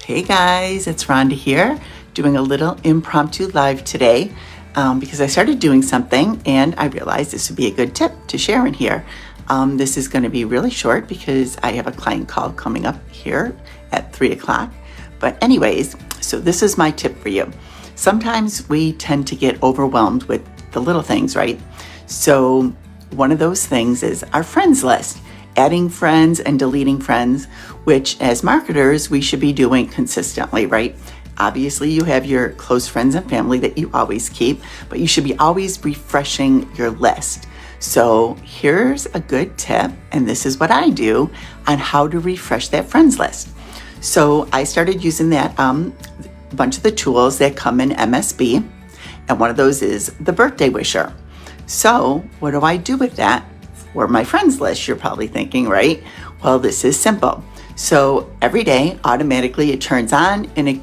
Hey guys, it's Rhonda here, doing a little impromptu live today because I started doing something and I realized this would be a good tip to share in here. This is going to be really short because I have a client call coming up here at 3 o'clock. But anyways, so this is my tip for you. Sometimes we tend to get overwhelmed with the little things, right? So one of those things is our friends list. Adding friends and deleting friends, which as marketers, we should be doing consistently, right? Obviously, you have your close friends and family that you always keep, but you should be always refreshing your list. So here's a good tip, and this is what I do on how to refresh that friends list. So I started using that bunch of the tools that come in MSB, and one of those is the birthday wisher. So what do I do with that? For my friends list, you're probably thinking, right? Well, this is simple. So every day, automatically it turns on and it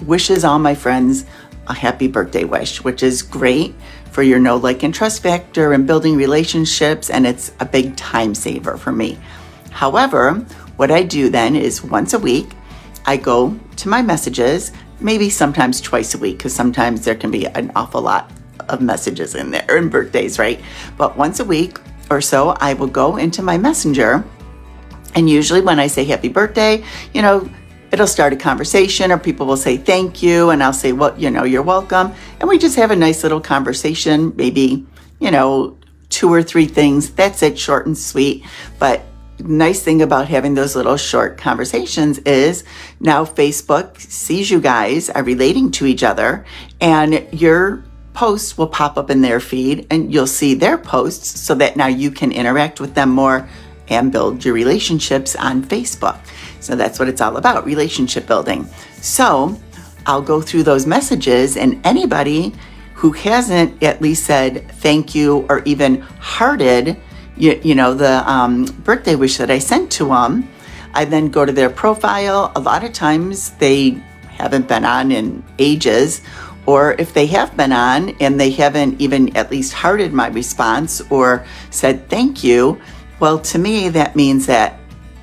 wishes all my friends a happy birthday wish, which is great for your know, like, and trust factor and building relationships, and it's a big time saver for me. However, what I do then is once a week, I go to my messages, maybe sometimes twice a week, because sometimes there can be an awful lot of messages in there and birthdays, right? But once a week or so, I will go into my messenger, and usually when I say happy birthday, it'll start a conversation, or people will say thank you, and I'll say, well, you're welcome, and we just have a nice little conversation, maybe 2 or 3 things. That's it, short and sweet. But nice thing about having those little short conversations is now Facebook sees you guys are relating to each other, and your posts will pop up in their feed and you'll see their posts, so that now you can interact with them more and build your relationships on Facebook. So that's what it's all about, relationship building. So I'll go through those messages, and anybody who hasn't at least said thank you or even hearted the birthday wish that I sent to them, I then go to their profile. A lot of times they haven't been on in ages, or if they have been on and they haven't even at least hearted my response or said thank you, well, to me, that means that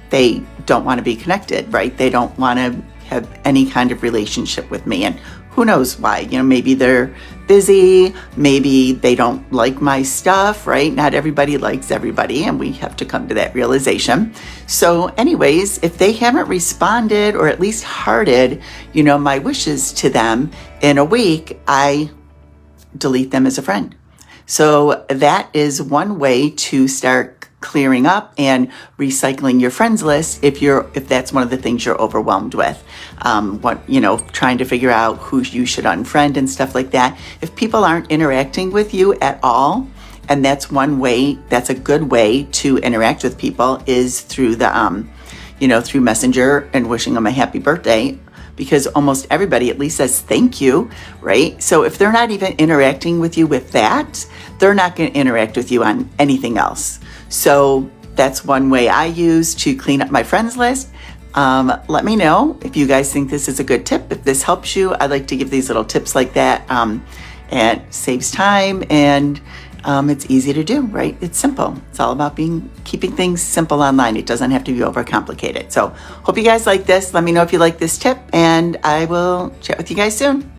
they don't want to be connected, right? They don't want to have any kind of relationship with me. And who knows why? Maybe they're busy, maybe they don't like my stuff, right? Not everybody likes everybody, and we have to come to that realization. So anyways, if they haven't responded or at least hearted, my wishes to them in a week, I delete them as a friend. So that is one way to start clearing up and recycling your friends list if that's one of the things you're overwhelmed with. Trying to figure out who you should unfriend and stuff like that. If people aren't interacting with you at all, and that's a good way to interact with people is through the through Messenger and wishing them a happy birthday, because almost everybody at least says thank you, right? So if they're not even interacting with you with that, they're not going to interact with you on anything else. So that's one way I use to clean up my friends list. Let me know if you guys think this is a good tip. If this helps you, I like to give these little tips like that. And it saves time, and it's easy to do, right? It's simple. It's all about keeping things simple online. It doesn't have to be overcomplicated. So hope you guys like this. Let me know if you like this tip, and I will chat with you guys soon.